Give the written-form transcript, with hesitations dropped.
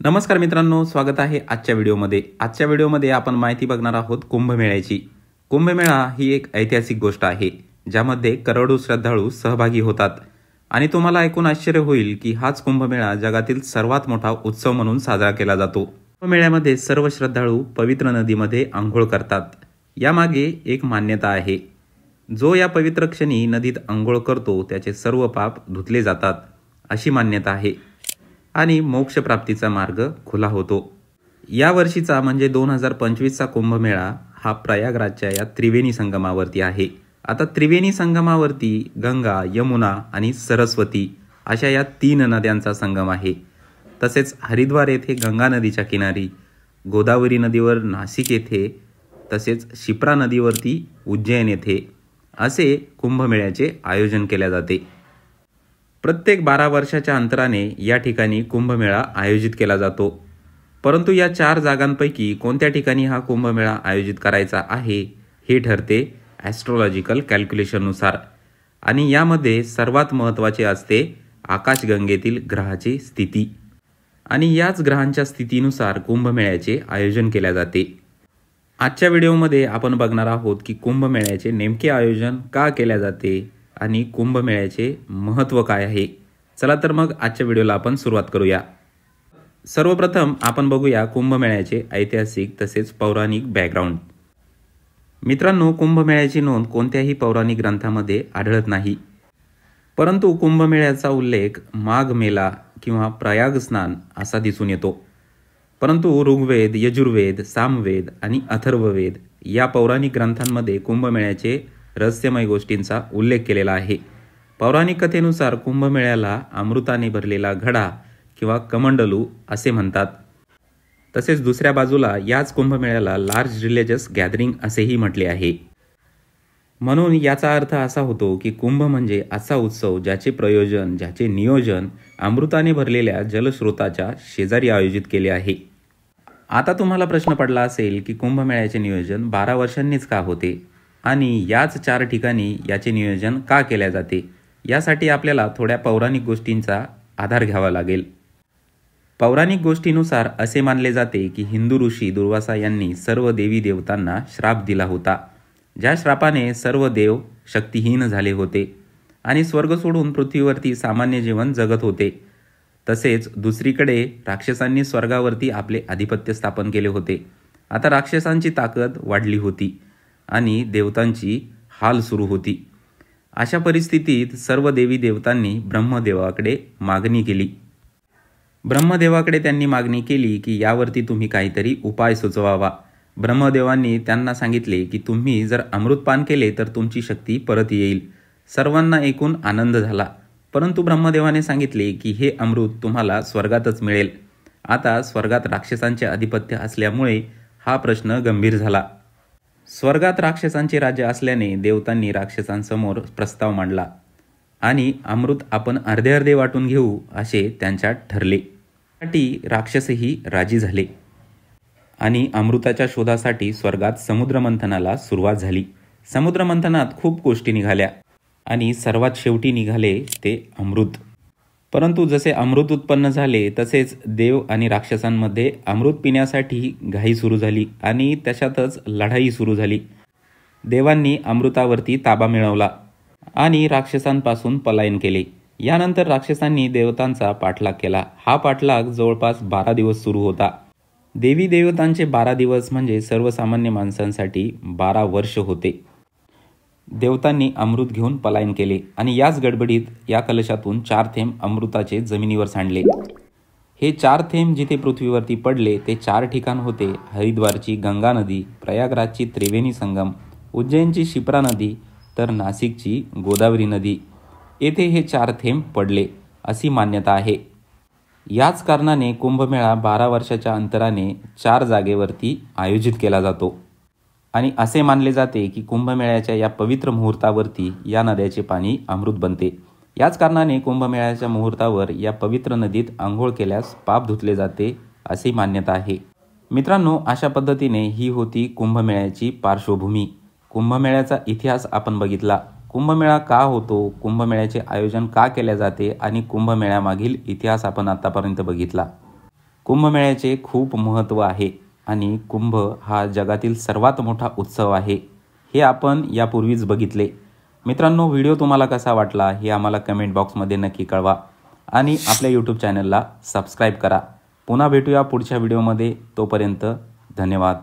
नमस्कार मित्रांनो, स्वागत आहे आजच्या व्हिडिओमध्ये। आजच्या व्हिडिओमध्ये आपण माहिती बघणार आहोत कुंभमेळ्याची। कुंभमेळा ही एक ऐतिहासिक गोष्ट आहे ज्यामध्ये करोडो श्रद्धाळू सहभागी होतात आणि तुम्हाला ऐकून आश्चर्य होईल की हाच कुंभमेळा जगातील सर्वात मोठा उत्सव म्हणून साजरा केला जातो। कुंभमेळ्यामध्ये सर्व श्रद्धाळू पवित्र नदीमध्ये आंघोळ करतात। यामागे एक मान्यता आहे, जो या पवित्र क्षणी नदीत आंघोळ करतो त्याचे सर्व पाप धुतले जातात अशी मान्यता आहे आणि मोक्ष प्राप्तीचा मार्ग खुला होतो। या वर्षीचा म्हणजे 2025चा कुंभमेळा हा प्रयागराजच्या या त्रिवेणी संगमावरती आहे। आता त्रिवेणी संगमावरती गंगा, यमुना आणि सरस्वती अशा या 3 नद्यांचा संगम आहे। तसेच हरिद्वार येथे गंगा नदीच्या किनारी, गोदावरी नदीवर नाशिक येथे, तसेच शिप्रा नदीवरती उज्जैन येथे असे कुंभमेळ्याचे आयोजन केले जाते। प्रत्येक 12 वर्षाच्या अंतराने या ठिकाणी कुंभमेळा आयोजित केला जातो। परंतु या 4 जागांपैकी कोणत्या ठिकाणी हा कुंभमेळा आयोजित करायचा आहे हे ठरते ॲस्ट्रोलॉजिकल कॅल्क्युलेशननुसार आणि यामध्ये सर्वात महत्त्वाचे असते आकाशगंगेतील ग्रहाची स्थिती आणि याच ग्रहांच्या स्थितीनुसार कुंभमेळ्याचे आयोजन केले जाते। आजच्या व्हिडिओमध्ये आपण बघणार आहोत की कुंभमेळ्याचे नेमके आयोजन का केले जाते आणि कुंभमेळ्याचे महत्त्व काय आहे। चला तर मग आजच्या व्हिडिओला आपण सुरुवात करूया। सर्वप्रथम आपण बघूया कुंभमेळ्याचे ऐतिहासिक तसेच पौराणिक बॅकग्राऊंड। मित्रांनो, कुंभमेळ्याची नोंद कोणत्याही पौराणिक ग्रंथामध्ये आढळत नाही, परंतु कुंभमेळ्याचा उल्लेख माघ मेला किंवा प्रयाग स्नान असा दिसून येतो। परंतु ऋग्वेद, यजुर्वेद, सामवेद आणि अथर्ववेद या पौराणिक ग्रंथांमध्ये कुंभमेळ्याचे रहस्यमय गोष्टींचा उल्लेख केलेला आहे। पौराणिक कथेनुसार कुंभमेळ्याला अमृताने भरलेला घडा किंवा कमंडलू असे म्हणतात। तसेच दुसऱ्या बाजूला याच कुंभमेळ्याला लार्ज रिलिजियस गॅदरिंग असेही म्हटले आहे। म्हणून याचा अर्थ असा होतो की कुंभ म्हणजे असा उत्सव ज्याचे प्रयोजन, ज्याचे नियोजन अमृताने भरलेल्या जलस्रोताच्या शेजारी आयोजित केले आहे। आता तुम्हाला प्रश्न पडला असेल की कुंभमेळ्याचे नियोजन 12 वर्षांनीच का होते आणि याच 4 ठिकाणी याचे नियोजन का केले जाते। यासाठी आपल्याला थोड्या पौराणिक गोष्टींचा आधार घ्यावा लागेल। पौराणिक गोष्टीनुसार असे मानले जाते की हिंदू ऋषी दुर्वासा यांनी सर्व देवी देवतांना श्राप दिला होता, ज्या श्रापाने सर्व देव शक्तिहीन झाले होते आणि स्वर्ग सोडून पृथ्वीवरती सामान्य जीवन जगत होते। तसेच दुसरीकडे राक्षसांनी स्वर्गावरती आपले आधिपत्य स्थापन केले होते। आता राक्षसांची ताकद वाढली होती आणि देवतांची हाल सुरू होती। अशा परिस्थितीत सर्व देवी देवतांनी ब्रह्मदेवाकडे मागणी केली। ब्रह्मदेवाकडे त्यांनी मागणी केली की यावरती तुम्ही काहीतरी उपाय सुचवावा। ब्रह्मदेवांनी त्यांना सांगितले की तुम्ही जर अमृतपान केले तर तुमची शक्ती परत येईल। सर्वांना ऐकून आनंद झाला, परंतु ब्रह्मदेवाने सांगितले की हे अमृत तुम्हाला स्वर्गातच मिळेल। आता स्वर्गात राक्षसांचे आधिपत्य असल्यामुळे हा प्रश्न गंभीर झाला। स्वर्गात राक्षसांचे राज्य असल्याने देवतांनी राक्षसांसमोर प्रस्ताव मांडला आणि अमृत आपण अर्धे अर्धे वाटून घेऊ असे त्यांच्यात ठरले। त्यासाठी राक्षसही राजी झाले आणि अमृताच्या शोधासाठी स्वर्गात समुद्रमंथनाला सुरुवात झाली। समुद्रमंथनात खूप गोष्टी निघाल्या आणि सर्वात शेवटी निघाले ते अमृत। परंतु जसे अमृत उत्पन्न झाले तसेच देव आणि राक्षसांमध्ये अमृत पिण्यासाठी घाई सुरू झाली आणि त्याच्यातच लढाई सुरू झाली। देवांनी अमृतावरती ताबा मिळवला आणि राक्षसांपासून पलायन केले। यानंतर राक्षसांनी देवतांचा पाठलाग केला। हा पाठलाग जवळपास 12 दिवस सुरू होता। देवी देवतांचे 12 दिवस म्हणजे सर्वसामान्य माणसांसाठी 12 वर्ष होते। देवतांनी अमृत घेऊन पलायन केले आणि याच गडबडीत या कलशातून 4 थेंब अमृताचे जमिनीवर सांडले। हे 4 थेंब जिथे पृथ्वीवरती पडले ते 4 ठिकाण होते हरिद्वारची गंगा नदी, प्रयागराजची त्रिवेणी संगम, उज्जैनची शिप्रा नदी तर नाशिकची गोदावरी नदी। येथे हे 4 थेंब पडले अशी मान्यता आहे। याच कारणाने कुंभमेळा 12 वर्षाच्या अंतराने 4 जागेवरती आयोजित केला जातो आणि असे मानले जाते की कुंभमेळ्याच्या या पवित्र मुहूर्तावरती या नद्याचे पाणी अमृत बनते। याच कारणाने कुंभमेळ्याच्या मुहूर्तावर या पवित्र नदीत आंघोळ केल्यास पाप धुतले जाते अशी मान्यता आहे। मित्रांनो, अशा पद्धतीने ही होती कुंभमेळ्याची पार्श्वभूमी। कुंभमेळ्याचा इतिहास आपण बघितला। कुंभमेळा का होतो, कुंभमेळ्याचे आयोजन का केले जाते आणि कुंभमेळ्यामागील इतिहास आपण आतापर्यंत बघितला। कुंभमेळ्याचे खूप महत्त्व आहे आणि कुंभ हा जगातील सर्वात मोठा उत्सव आहे हे आपण यापूर्वीच बघितले। मित्रांनो, व्हिडिओ तुम्हाला कसा वाटला हे आम्हाला कमेंट बॉक्समध्ये नक्की कळवा आणि आपल्या यूट्यूब चॅनलला सबस्क्राईब करा। पुन्हा भेटूया पुढच्या व्हिडिओमध्ये, तोपर्यंत धन्यवाद।